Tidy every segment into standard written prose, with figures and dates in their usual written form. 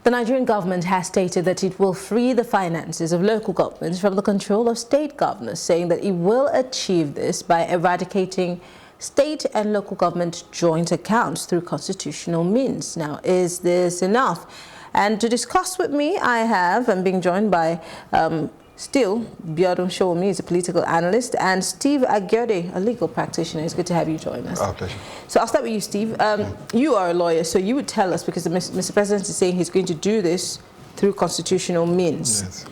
The Nigerian government has stated that it will free the finances of local governments from the control of state governors, saying that it will achieve this by eradicating state and local government joint accounts through constitutional means. Now, is this enough? And to discuss with me, I'm being joined by still Biodun Showomi is a political analyst, and Steve Agyode, a legal practitioner. It's good to have you join us. Our pleasure. So I'll start with you, Steve. You are a lawyer, so you would tell us, because Mr. President is saying he's going to do this through constitutional means. Yes.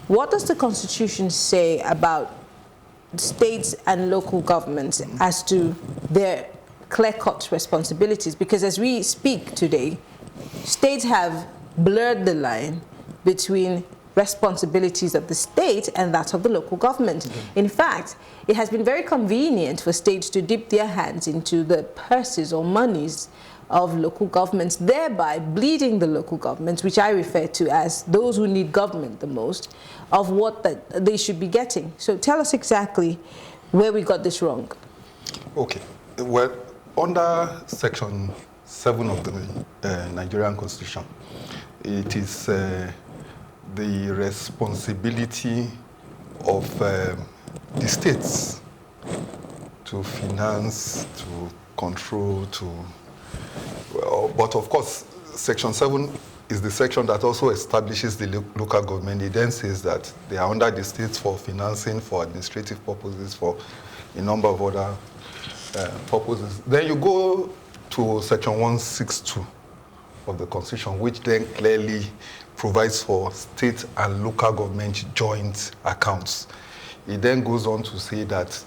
What does the Constitution say about states and local governments as to their clear-cut responsibilities? Because as we speak today, states have blurred the line between responsibilities of the state and that of the local government. In fact, it has been very convenient for states to dip their hands into the purses or monies of local governments, thereby bleeding the local governments, which I refer to as those who need government the most, of what that they should be getting. So tell us exactly where we got this wrong. Okay. Well, under Section 7 of the Nigerian Constitution, it is the responsibility of the states to finance, to control, but of course, Section 7 is the section that also establishes the local government. It then says that they are under the states for financing, for administrative purposes, for a number of other purposes. Then you go to Section 162 of the Constitution, which then clearly provides for state and local government joint accounts. It then goes on to say that,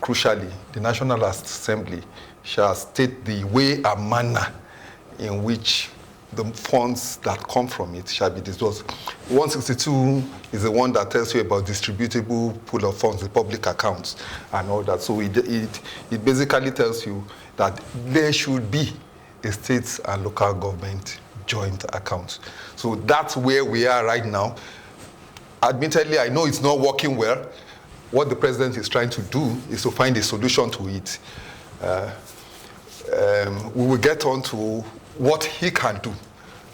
crucially, the National Assembly shall state the way and manner in which the funds that come from it shall be disbursed. 162 is the one that tells you about distributable pool of funds, the public accounts, and all that. So it basically tells you that there should be a state and local government joint account. So that's where we are right now. Admittedly, I know it's not working well. What the president is trying to do is to find a solution to it. We will get on to what he can do.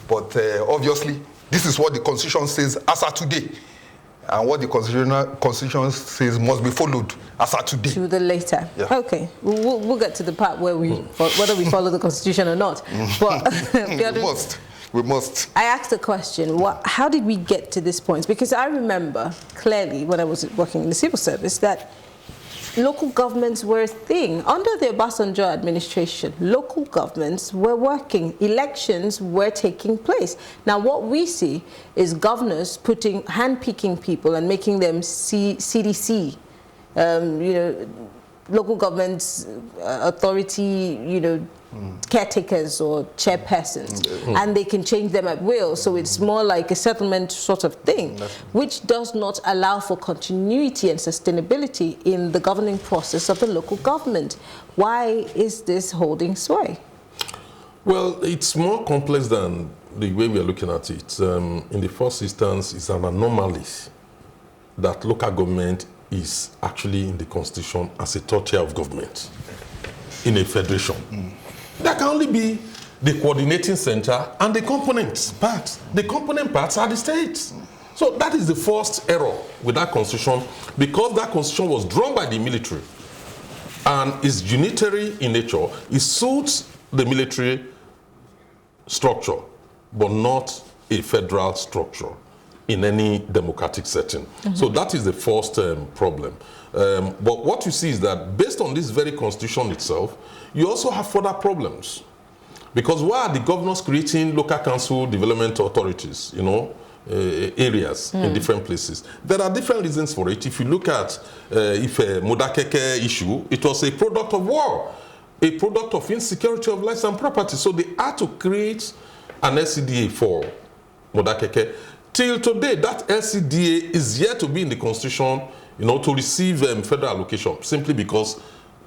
But obviously, this is what the Constitution says as of today. And what the Constitution says must be followed as of today. To the later. Yeah. Okay. We'll get to the part where whether we follow the Constitution or not. But we must. I asked a question. How did we get to this point? Because I remember clearly when I was working in the civil service that local governments were a thing. Under the Obasanjo administration, local governments were working. Elections were taking place. Now, what we see is governors handpicking people and making them CDC, local governments, authority, caretakers or chairpersons, and they can change them at will. So it's more like a settlement sort of thing, which does not allow for continuity and sustainability in the governing process of the local government. Why is this holding sway? Well, it's more complex than the way we are looking at it. In the first instance, it's an anomaly that local government is actually in the Constitution as a third tier of government in a federation. There can only be the coordinating center and the component parts. The component parts are the states. So that is the first error with that Constitution, because that Constitution was drawn by the military and is unitary in nature. It suits the military structure, but not a federal structure in any democratic setting. So that is the first problem. But what you see is that based on this very Constitution itself, you also have further problems. Because why are the governors creating local council development authorities, areas in different places? There are different reasons for it. If you look at Modakeke issue, it was a product of war, a product of insecurity of lives and property. So they had to create an LCDA for Modakeke. Till today, that LCDA is yet to be in the Constitution, to receive federal allocation, simply because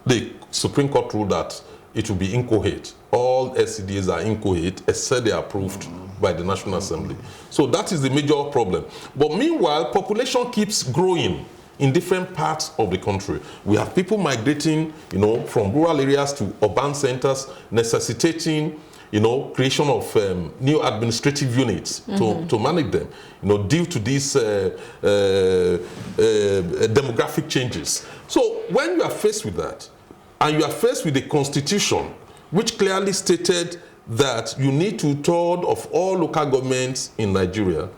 the Supreme Court ruled that it will be incoherent. All LCDAs are incoherent, except they are approved by the National Assembly. So that is the major problem. But meanwhile, population keeps growing in different parts of the country. We have people migrating, from rural areas to urban centers, necessitating, creation of new administrative units to manage them, due to these demographic changes. So when you are faced with that, and you are faced with a constitution which clearly stated that you need 2/3 of all local governments in Nigeria,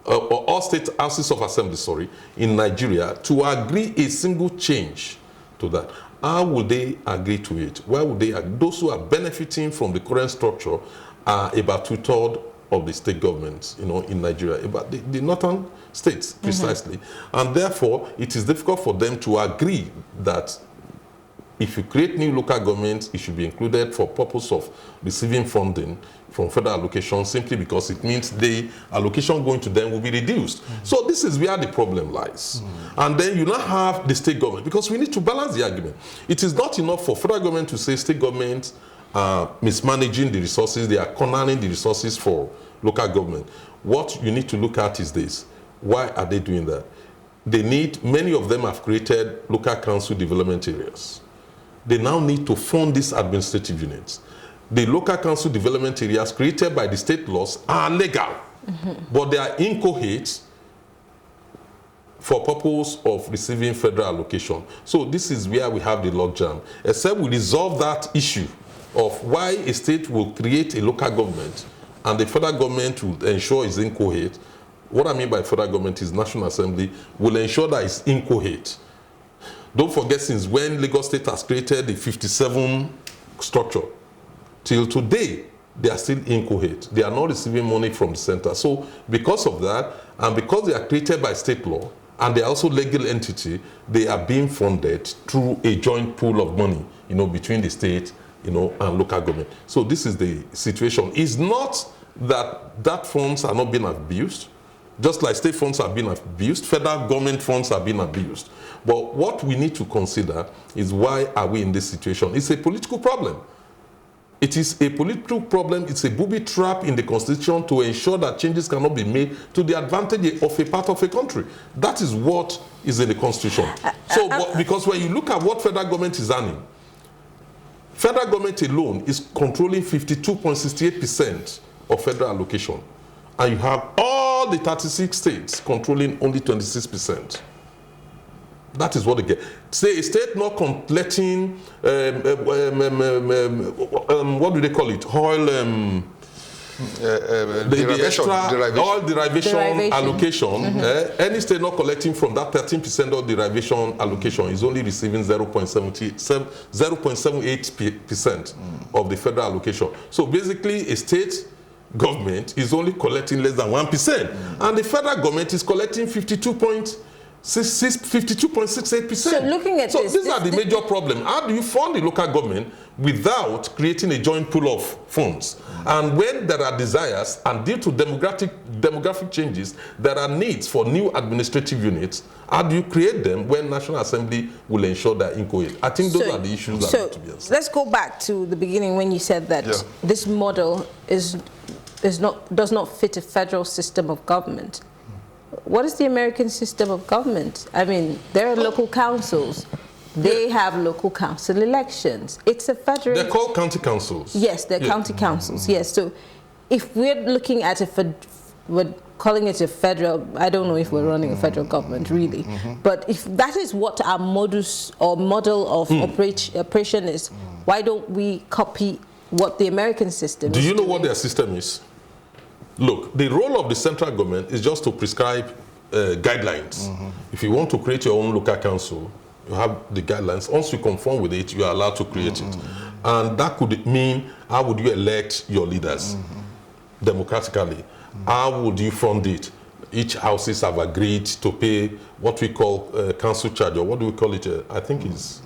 or all state houses of assembly, in Nigeria, to agree a single change to that. How would they agree to it? Why would they agree? Those who are benefiting from the current structure are about 2/3 of the state governments, in Nigeria, about the northern states, precisely. And therefore, it is difficult for them to agree that if you create new local governments, it should be included for purpose of receiving funding from federal allocation, simply because it means the allocation going to them will be reduced. So this is where the problem lies. And then you now have the state government, because we need to balance the argument. It is not enough for federal government to say state governments are mismanaging the resources, they are cornering the resources for local government. What you need to look at is this. Why are they doing that? Many of them have created local council development areas. They now need to fund these administrative units. The local council development areas created by the state laws are legal, but they are incoherent for purpose of receiving federal allocation. So this is where we have the logjam. Except we resolve that issue of why a state will create a local government and the federal government will ensure it's incoherent. What I mean by federal government is National Assembly will ensure that it's incoherent. Don't forget, since when Lagos State has created the 57 structure, till today, they are still incoherent. They are not receiving money from the center. So because of that, and because they are created by state law, and they are also legal entity, they are being funded through a joint pool of money, between the state, and local government. So this is the situation. It's not that funds are not being abused. Just like state funds are being abused, federal government funds are being abused. But what we need to consider is, why are we in this situation? It's a political problem. It is a political problem. It's a booby trap in the constitution to ensure that changes cannot be made to the advantage of a part of a country. That is what is in the constitution. Because when you look at what federal government is earning, federal government alone is controlling 52.68% of federal allocation. And you have all the 36 states controlling only 26%. That is what they get. Say a state not collecting, what do they call it? Oil, oil derivation allocation. Any state not collecting from that 13% of derivation allocation is only receiving 0.78% of the federal allocation. So basically, a state government is only collecting less than 1%, and the federal government is collecting 52.68%. So looking at these are the major problem. How do you fund the local government without creating a joint pool of funds? And when there are desires, and due to demographic changes, there are needs for new administrative units, how do you create them when National Assembly will ensure that incoherent? I think those are the issues that need to be answered. Let's go back to the beginning when you said that this model does not fit a federal system of government. What is the American system of government? I mean, there are local councils. They have local council elections. It's a federal... They're called county councils. Yes, they're county councils, yes. So if we're looking at we're calling it a federal, I don't know if we're running a federal government, really. But if that is what our modus or model of operation is, why don't we copy what the American system is? Do you know what their system is? Look, the role of the central government is just to prescribe guidelines. If you want to create your own local council, you have the guidelines. Once you conform with it, you are allowed to create it. And that could mean, how would you elect your leaders democratically? How would you fund it? Each houses have agreed to pay what we call council charge, or what do we call it? I think it's...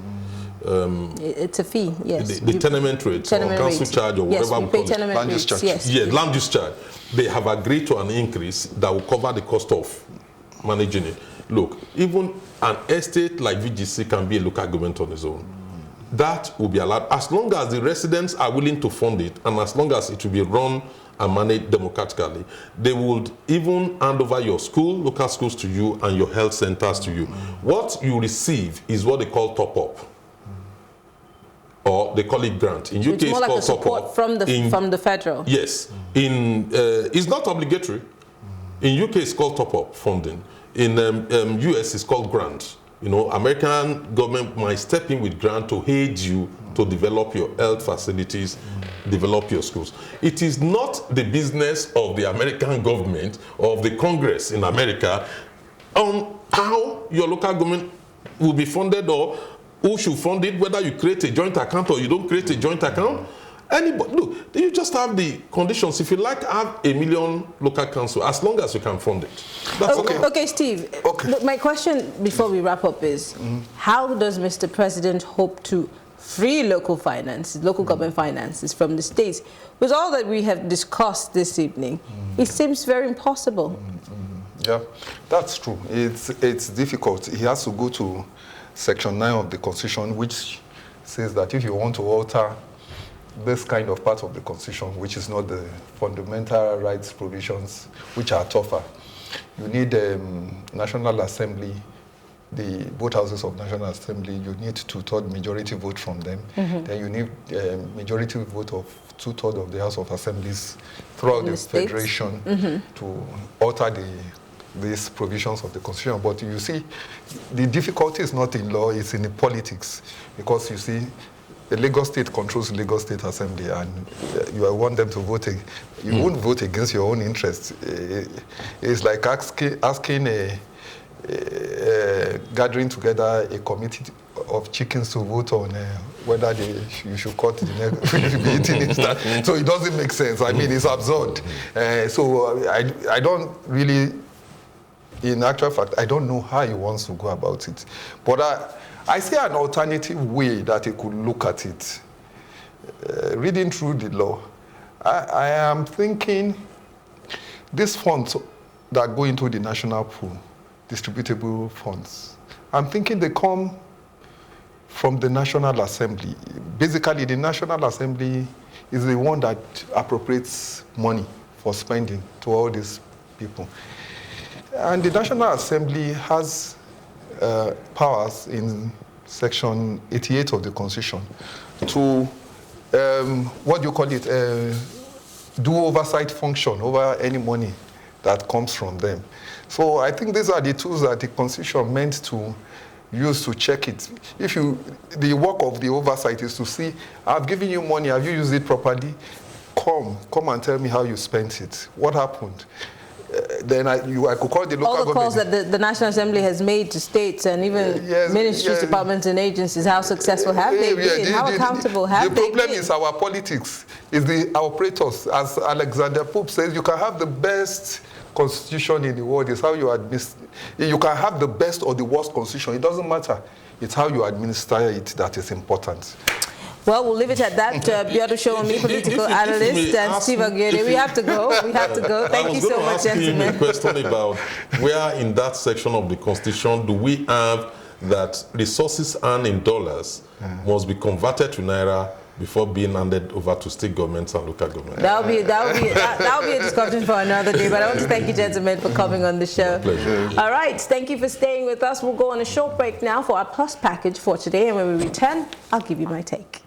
it's a fee, yes. The tenement rate, or council charge, or whatever we call it. Land use charge. Yes. Yeah, land use charge. They have agreed to an increase that will cover the cost of managing it. Look, even an estate like VGC can be a local government on its own. That will be allowed, as long as the residents are willing to fund it, and as long as it will be run and managed democratically. They would even hand over your school, local schools to you, and your health centers to you. What you receive is what they call top-up. Or or they call it grant. In UK, it's more like a support from the federal. Yes. It's not obligatory. In UK, it's called top-up funding. In US, it's called grant. You know, American government might step in with grant to aid you to develop your health facilities, develop your schools. It is not the business of the American government or of the Congress in America on how your local government will be funded or who should fund it, whether you create a joint account or you don't create a joint account. Anybody, look, you just have the conditions. If you like, have 1 million local council, as long as you can fund it. That's okay, Steve. Okay. My question before we wrap up is, how does Mr. President hope to free local government finances from the states? With all that we have discussed this evening, it seems very impossible. Yeah, that's true. It's difficult. He has to go to Section 9 of the Constitution, which says that if you want to alter this kind of part of the Constitution, which is not the fundamental rights provisions, which are tougher, you need National Assembly, both houses of National Assembly, you need 2/3 majority vote from them. Then you need majority vote of 2/3 of the House of Assemblies throughout the Federation to alter these provisions of the Constitution. But you see, the difficulty is not in law, it's in the politics. Because you see, the Lagos State controls the Lagos State Assembly, and you want them to vote. You won't vote against your own interests. It's like asking gathering together a committee of chickens to vote on whether you should cut the neck, you should be eating it. So it doesn't make sense. I mean, it's absurd. So I don't really, in actual fact, I don't know how he wants to go about it. But I see an alternative way that he could look at it. Reading through the law, I am thinking these funds that go into the national pool, distributable funds, I'm thinking they come from the National Assembly. Basically, the National Assembly is the one that appropriates money for spending to all these people. And the National Assembly has powers in Section 88 of the Constitution to, do oversight function over any money that comes from them. So I think these are the tools that the Constitution meant to use to check it. The work of the oversight is to see, I've given you money, have you used it properly? Come and tell me how you spent it. What happened? Then I could call the local all the calls government. that the National Assembly has made to states and even ministries, departments, and agencies, how successful have they been? How accountable have they been? The problem is our politics, is the operators. As Alexander Pope says, you can have the best constitution in the world, is how you administer. You can have the best or the worst constitution, it doesn't matter. It's how you administer it that is important. Well, we'll leave it at that. Biodu Showomi, political analyst, and Steve Aguirre. We have to go. We have to go. Thank you so much, gentlemen. I was going to ask him a question about where in that section of the Constitution do we have that resources earned in dollars must be converted to Naira before being handed over to state governments and local governments. That'll be a discussion for another day. But I want to thank you, gentlemen, for coming on the show. My pleasure. All right, thank you for staying with us. We'll go on a short break now for our Plus package for today, and when we return, I'll give you my take.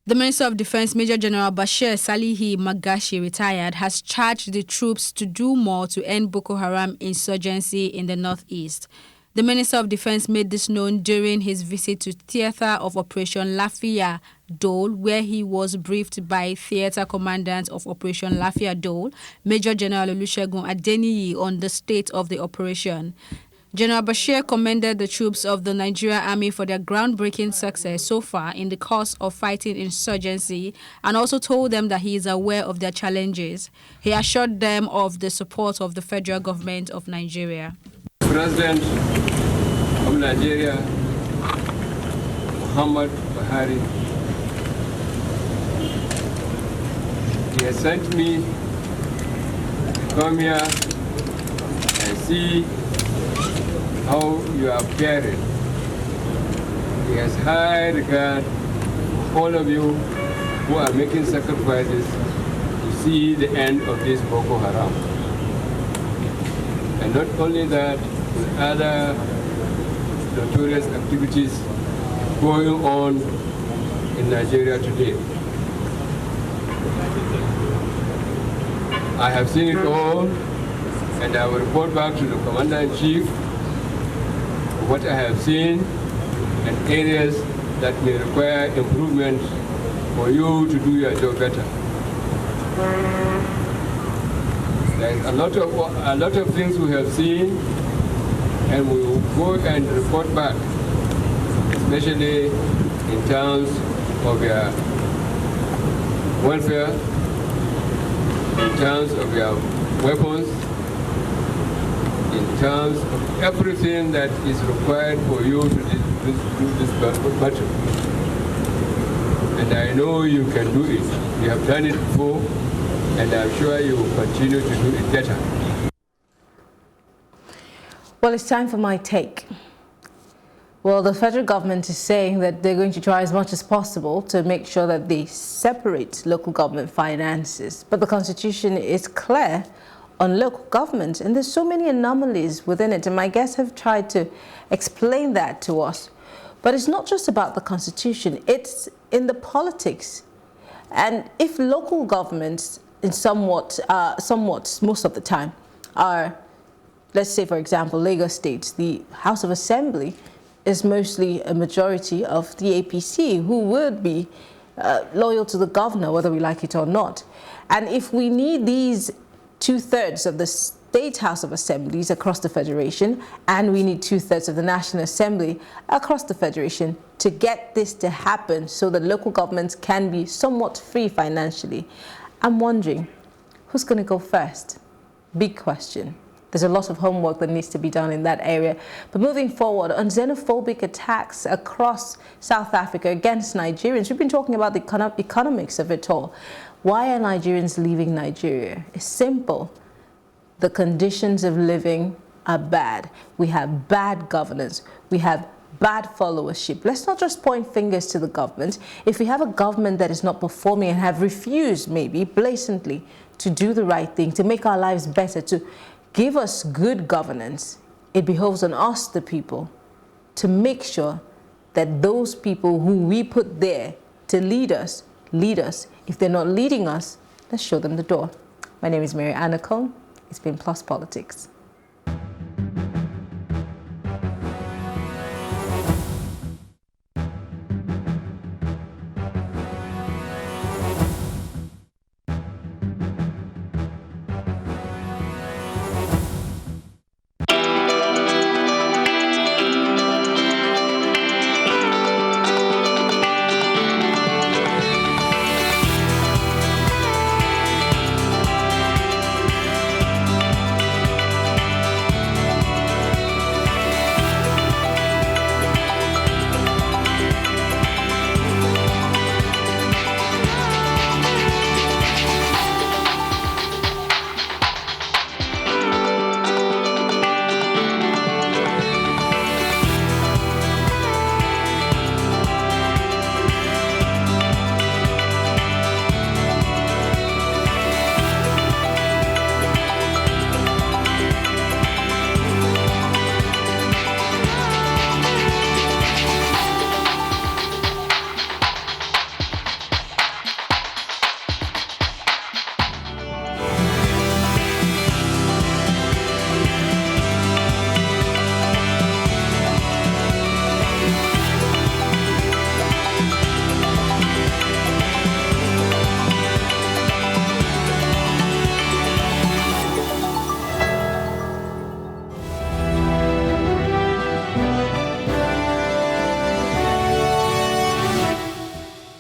The Minister of Defense, Major General Bashir Salihi Magashi, retired, has charged the troops to do more to end Boko Haram insurgency in the northeast. The Minister of Defense made this known during his visit to Theatre of Operation Lafia Dole, where he was briefed by Theatre Commandant of Operation Lafia Dole, Major General Olusegun Adeniyi, on the state of the operation. General Bashir commended the troops of the Nigerian Army for their groundbreaking success so far in the course of fighting insurgency, and also told them that he is aware of their challenges. He assured them of the support of the federal government of Nigeria. President of Nigeria, Muhammad Buhari, he has sent me to come here and see how you are faring. He has high regard for all of you who are making sacrifices to see the end of this Boko Haram. And not only that, with other notorious activities going on in Nigeria today. I have seen it all, and I will report back to the Commander-in-Chief what I have seen and areas that may require improvement for you to do your job better. There is a lot of things we have seen, and we will go and report back, especially in terms of your welfare, in terms of your weapons, in terms of everything that is required for you to do this battle. And I know you can do it. You have done it before, and I'm sure you will continue to do it better. Well, it's time for my take. Well, the federal government is saying that they're going to try as much as possible to make sure that they separate local government finances. But the Constitution is clear on local government, and there's so many anomalies within it. And my guests have tried to explain that to us. But it's not just about the Constitution, it's in the politics. And if local governments, in somewhat most of the time, are, let's say, for example, Lagos State, the House of Assembly is mostly a majority of the APC, who would be loyal to the governor, whether we like it or not. And if we need these 2/3 of the State House of Assemblies across the Federation, and we need 2/3 of the National Assembly across the Federation to get this to happen so that local governments can be somewhat free financially, I'm wondering, who's going to go first? Big question. There's a lot of homework that needs to be done in that area. But moving forward, on xenophobic attacks across South Africa against Nigerians, we've been talking about the economics of it all. Why are Nigerians leaving Nigeria? It's simple. The conditions of living are bad. We have bad governance. We have bad followership. Let's not just point fingers to the government. If we have a government that is not performing and have refused, maybe blatantly, to do the right thing, to make our lives better, to give us good governance, it behoves on us, the people, to make sure that those people who we put there to lead us, lead us. If they're not leading us, let's show them the door. My name is Maryann Okon. It's been Plus Politics.